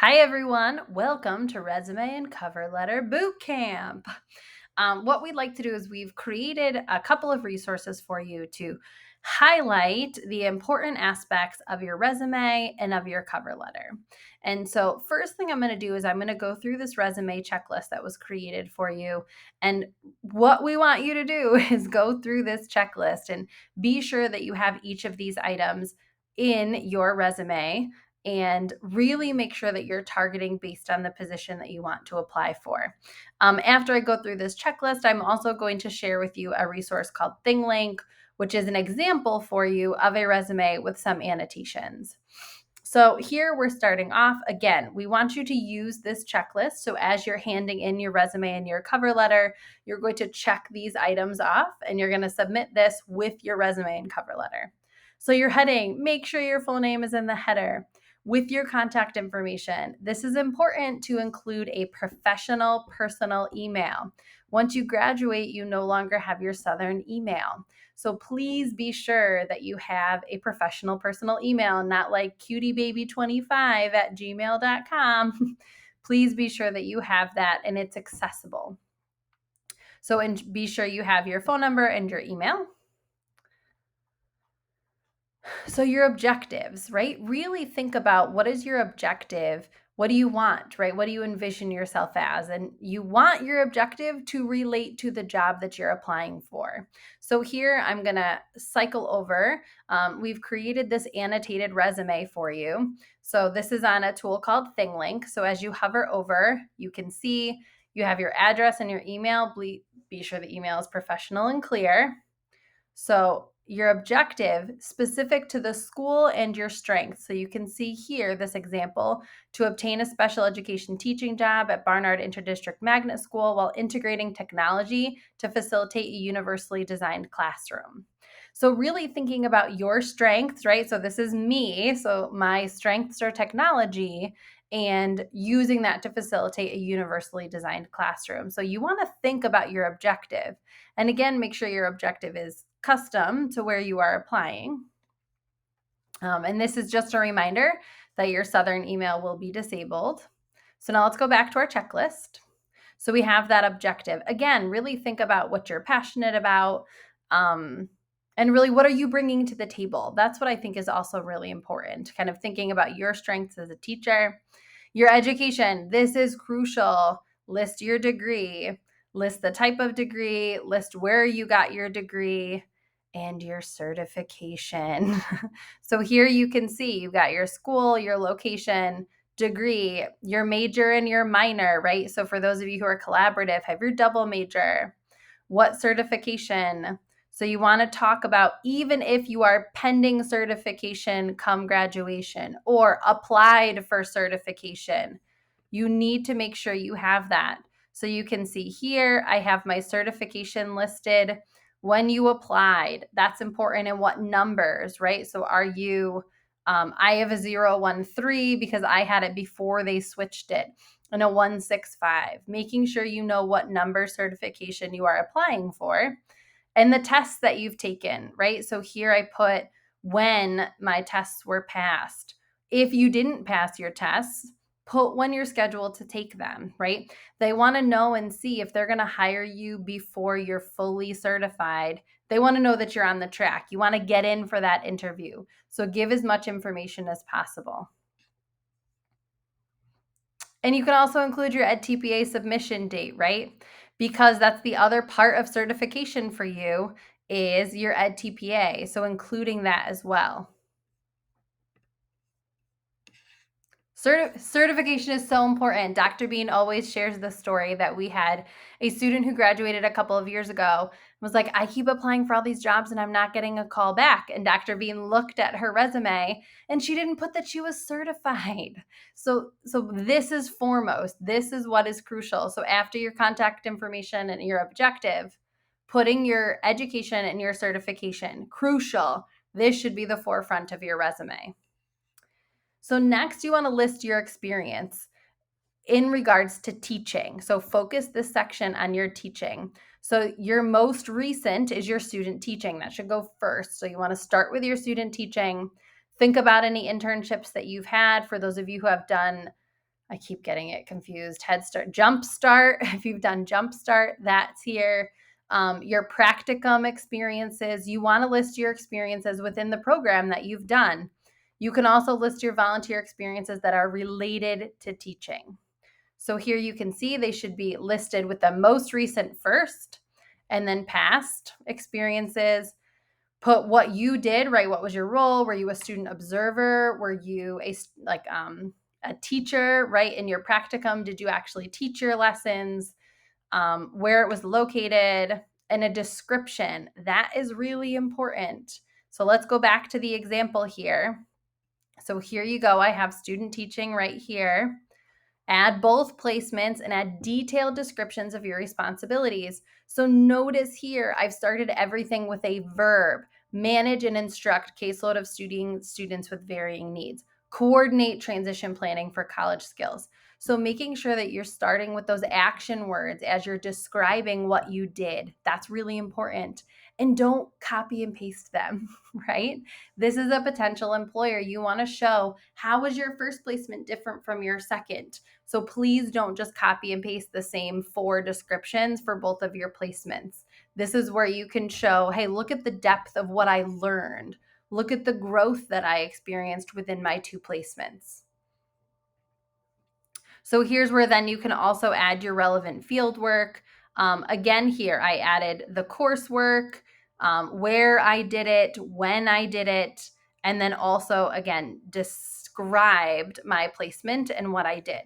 Hi, everyone. Welcome to Resume and Cover Letter Boot Camp. What we'd like to do is we've created a couple of resources for you to highlight the important aspects of your resume and of your cover letter. And so, first thing I'm going to do is I'm going to go through this resume checklist that was created for you. And what we want you to do is go through this checklist and be sure that you have each of these items in your resume and really make sure that you're targeting based on the position that you want to apply for. After I go through this checklist, I'm also going to share with you a resource called ThingLink, which is an example for you of a resume with some annotations. So here we're starting off. Again, we want you to use this checklist. So as you're handing in your resume and your cover letter, you're going to check these items off and you're going to submit this with your resume and cover letter. So your heading, make sure your full name is in the header with your contact information. This is important to include a professional personal email. Once you graduate, you no longer have your Southern email. So please be sure that you have a professional personal email, not like cutiebaby25@gmail.com. Please be sure that you have that and it's accessible. So and be sure you have your phone number and your email. So your objectives, right? Really think about what is your objective? What do you want, right? What do you envision yourself as? And you want your objective to relate to the job that you're applying for. So here I'm going to cycle over. We've created this annotated resume for you. So this is on a tool called ThingLink. So as you hover over, you can see you have your address and your email. Be sure the email is professional and clear. So your objective specific to the school and your strengths. So you can see here this example to obtain a special education teaching job at Barnard Interdistrict Magnet School while integrating technology to facilitate a universally designed classroom. So really thinking about your strengths, right? So this is me. So my strengths are technology and using that to facilitate a universally designed classroom. So you want to think about your objective. And again, make sure your objective is custom to where you are applying. And this is just a reminder that your Southern email will be disabled. So now let's go back to our checklist. So we have that objective. Again, really think about what you're passionate about. And really, what are you bringing to the table? That's what I think is also really important. Kind of thinking about your strengths as a teacher. Your education, this is crucial. List your degree, list the type of degree, list where you got your degree, and your certification. So here you can see you've got your school, your location, degree, your major and your minor, right? So for those of you who are collaborative, have your double major, what certification. So you want to talk about even if you are pending certification come graduation or applied for certification, you need to make sure you have that. So you can see here, I have my certification listed. When you applied, that's important, and what numbers, right? So are you, I have a 013 because I had it before they switched it, and a 165, making sure you know what number certification you are applying for and the tests that you've taken, right? So here I put when my tests were passed. If you didn't pass your tests, put when you're scheduled to take them, right? They want to know and see if they're going to hire you before you're fully certified. They want to know that you're on the track. You want to get in for that interview. So give as much information as possible. And you can also include your EdTPA submission date, right? Because that's the other part of certification for you is your EdTPA. So including that as well. Certification is so important. Dr. Bean always shares the story that we had a student who graduated a couple of years ago was like, I keep applying for all these jobs and I'm not getting a call back. And Dr. Bean looked at her resume and she didn't put that she was certified. So this is foremost. This is what is crucial. So after your contact information and your objective, putting your education and your certification, crucial. This should be the forefront of your resume. So next, you want to list your experience in regards to teaching. So focus this section on your teaching. So your most recent is your student teaching. That should go first. So you want to start with your student teaching. Think about any internships that you've had. For those of you who have done I keep getting it confused. Head Start, Jump Start. If you've done Jump Start, that's here. Your practicum experiences. You want to list your experiences within the program that you've done. You can also list your volunteer experiences that are related to teaching. So here you can see they should be listed with the most recent first, and then past experiences. Put what you did, right? What was your role? Were you a student observer? Were you a teacher, right? In your practicum, did you actually teach your lessons? Where it was located, and a description. That is really important. So let's go back to the example here. So here you go. I have student teaching right here. Add both placements and add detailed descriptions of your responsibilities. So notice here, I've started everything with a verb. Manage and instruct caseload of students with varying needs. Coordinate transition planning for college skills. So making sure that you're starting with those action words as you're describing what you did. That's really important. And don't copy and paste them, right? This is a potential employer. You want to show how was your first placement different from your second? So please don't just copy and paste the same 4 descriptions for both of your placements. This is where you can show, hey, look at the depth of what I learned. Look at the growth that I experienced within my 2 placements. So here's where then you can also add your relevant field work. Again, here I added the coursework, where I did it, when I did it, and then also, again, described my placement and what I did.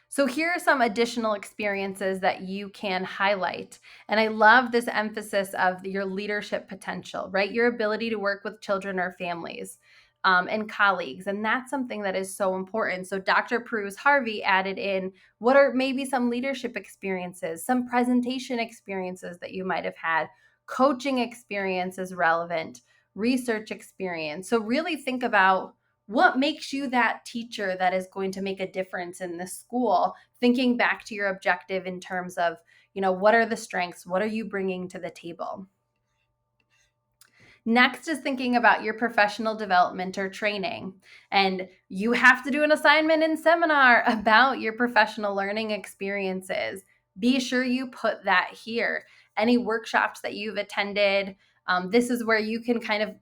So here are some additional experiences that you can highlight. And I love this emphasis of your leadership potential, right? Your ability to work with children or families and colleagues. And that's something that is so important. So Dr. Peruse Harvey added in what are maybe some leadership experiences, some presentation experiences that you might have had, coaching experience is relevant, research experience. So really think about what makes you that teacher that is going to make a difference in this school, thinking back to your objective in terms of, what are the strengths? What are you bringing to the table? Next is thinking about your professional development or training. And you have to do an assignment and seminar about your professional learning experiences. Be sure you put that here. Any workshops that you've attended, this is where you can kind of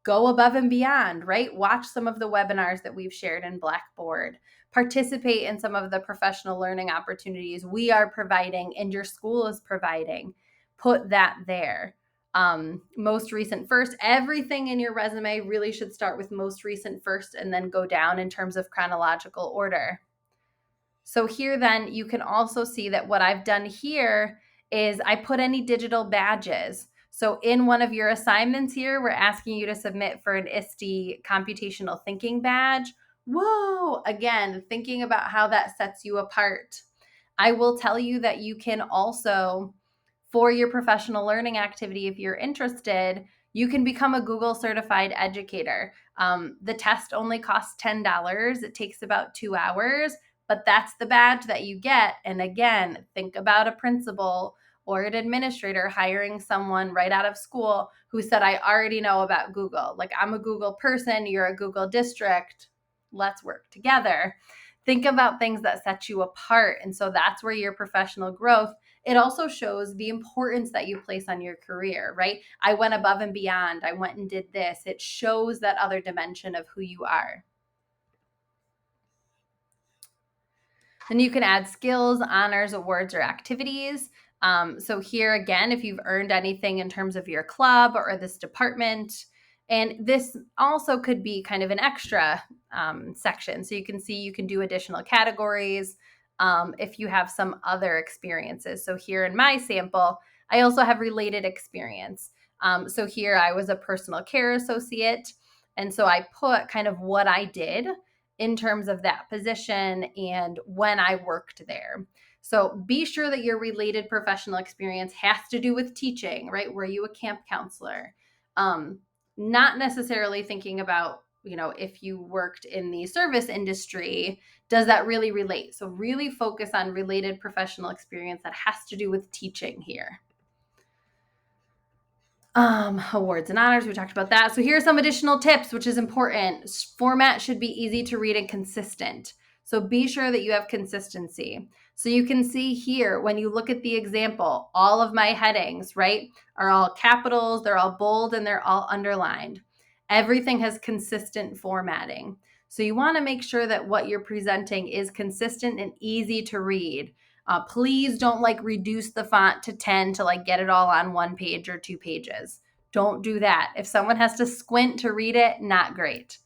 go above and beyond, right? Watch some of the webinars that we've shared in Blackboard. Participate in some of the professional learning opportunities we are providing and your school is providing. Put that there. Most recent first. Everything in your resume really should start with most recent first and then go down in terms of chronological order. So here then you can also see that what I've done here is I put any digital badges. So in one of your assignments here, we're asking you to submit for an ISTE computational thinking badge. Whoa, again, thinking about how that sets you apart. I will tell you that you can also, for your professional learning activity, if you're interested, you can become a Google certified educator. The test only costs $10. It takes about 2 hours, but that's the badge that you get. And again, think about a principal or an administrator hiring someone right out of school who said, I already know about Google. Like, I'm a Google person, you're a Google district. Let's work together. Think about things that set you apart. And so that's where your professional growth, it also shows the importance that you place on your career, right? I went above and beyond. I went and did this. It shows that other dimension of who you are. Then you can add skills, honors, awards, or activities. So here again, if you've earned anything in terms of your club or this department, and this also could be kind of an extra section. So you can see you can do additional categories if you have some other experiences. So here in my sample, I also have related experience. So here I was a personal care associate. And so I put kind of what I did in terms of that position and when I worked there. So be sure that your related professional experience has to do with teaching, right? Were you a camp counselor? Not necessarily thinking about, if you worked in the service industry, does that really relate? So really focus on related professional experience that has to do with teaching here. Awards and honors, we talked about that. So here are some additional tips, which is important. Format should be easy to read and consistent. So be sure that you have consistency. So you can see here, when you look at the example, all of my headings, right, are all capitals, they're all bold, and they're all underlined. Everything has consistent formatting. So you want to make sure that what you're presenting is consistent and easy to read. Please don't reduce the font to 10 to get it all on one page or 2 pages. Don't do that. If someone has to squint to read it, not great.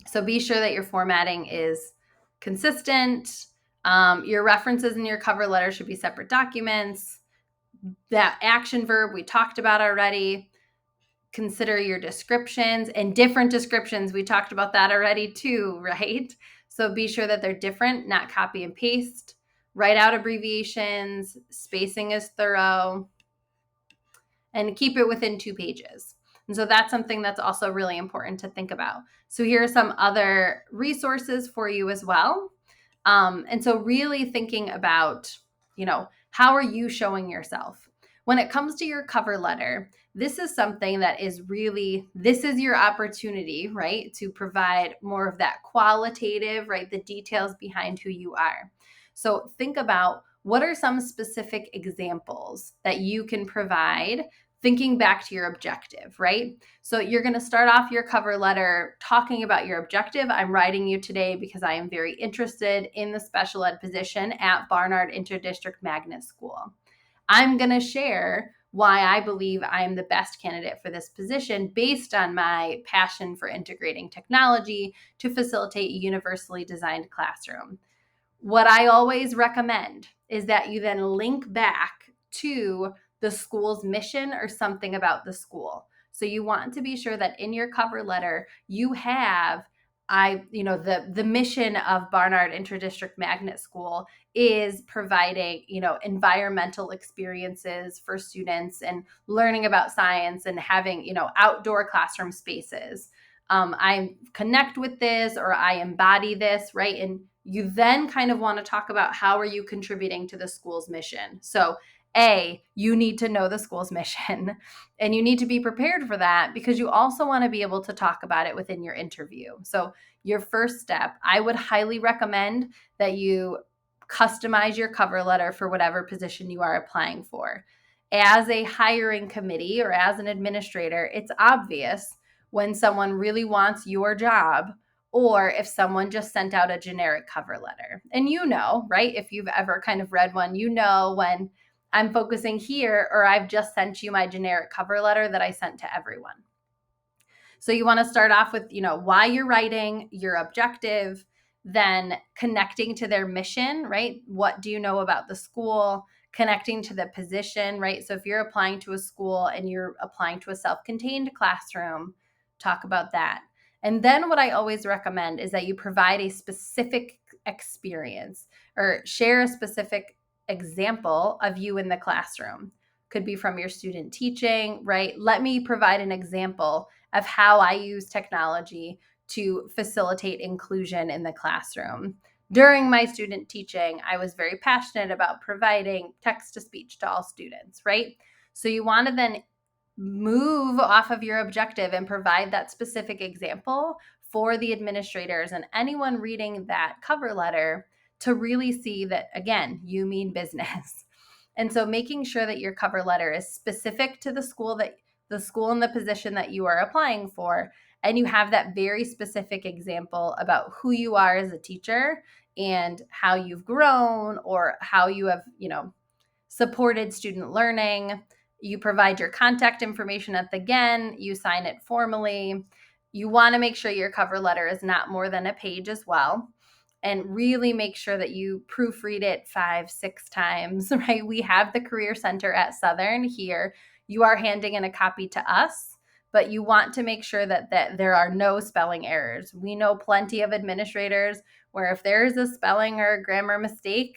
So be sure that your formatting is consistent. Your references in your cover letter should be separate documents. That action verb we talked about already. Consider your descriptions and different descriptions. We talked about that already too, right? So be sure that they're different, not copy and paste. Write out abbreviations, spacing is thorough, and keep it within 2 pages. And so that's something that's also really important to think about. So here are some other resources for you as well. And so really thinking about, how are you showing yourself? When it comes to your cover letter, this is something that is this is your opportunity, right, to provide more of that qualitative, right, the details behind who you are. So think about what are some specific examples that you can provide thinking back to your objective, right? So you're going to start off your cover letter talking about your objective. I'm writing you today because I am very interested in the special ed position at Barnard Interdistrict Magnet School. I'm going to share why I believe I am the best candidate for this position based on my passion for integrating technology to facilitate a universally designed classroom. What I always recommend is that you then link back to the school's mission or something about the school. So you want to be sure that in your cover letter, you have the mission of Barnard Interdistrict Magnet School is providing, environmental experiences for students and learning about science and having, outdoor classroom spaces. I connect with this or I embody this, right? And you then kind of want to talk about how are you contributing to the school's mission. So you need to know the school's mission and you need to be prepared for that because you also want to be able to talk about it within your interview. So your first step, I would highly recommend that you customize your cover letter for whatever position you are applying for. As a hiring committee or as an administrator, it's obvious when someone really wants your job or if someone just sent out a generic cover letter. And right, if you've ever kind of read one, when I'm focusing here or I've just sent you my generic cover letter that I sent to everyone. So you want to start off with, why you're writing, your objective, then connecting to their mission, right? What do you know about the school? Connecting to the position, right? So if you're applying to a school and you're applying to a self-contained classroom, talk about that. And then what I always recommend is that you provide a specific experience or share a specific example of you in the classroom. Could be from your student teaching, right? Let me provide an example of how I use technology to facilitate inclusion in the classroom. During my student teaching, I was very passionate about providing text-to-speech to all students, right? So you want to then move off of your objective and provide that specific example for the administrators and anyone reading that cover letter to really see that, again, you mean business. And so making sure that your cover letter is specific to the school and the position that you are applying for, and you have that very specific example about who you are as a teacher and how you've grown or how you have, supported student learning. You provide your contact information at the end, you sign it formally. You want to make sure your cover letter is not more than a page as well. And really make sure that you proofread it 5-6 times, right? We have the Career Center at Southern here. You are handing in a copy to us, but you want to make sure that there are no spelling errors. We know plenty of administrators where if there is a spelling or a grammar mistake,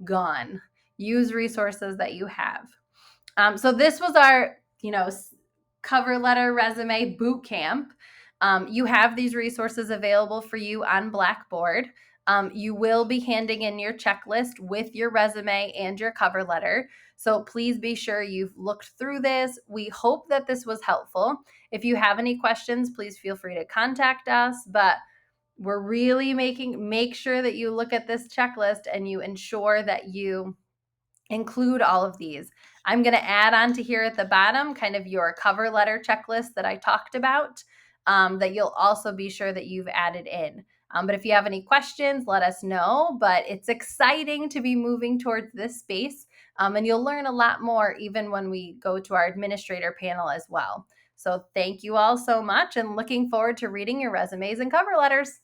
gone. Use resources that you have. So this was our, cover letter resume boot camp. You have these resources available for you on Blackboard. You will be handing in your checklist with your resume and your cover letter. So please be sure you've looked through this. We hope that this was helpful. If you have any questions, please feel free to contact us. But we're really make sure that you look at this checklist and you ensure that you include all of these. I'm going to add on to here at the bottom kind of your cover letter checklist that I talked about, that you'll also be sure that you've added in. But if you have any questions, let us know. But it's exciting to be moving towards this space. And you'll learn a lot more even when we go to our administrator panel as well. So thank you all so much and looking forward to reading your resumes and cover letters.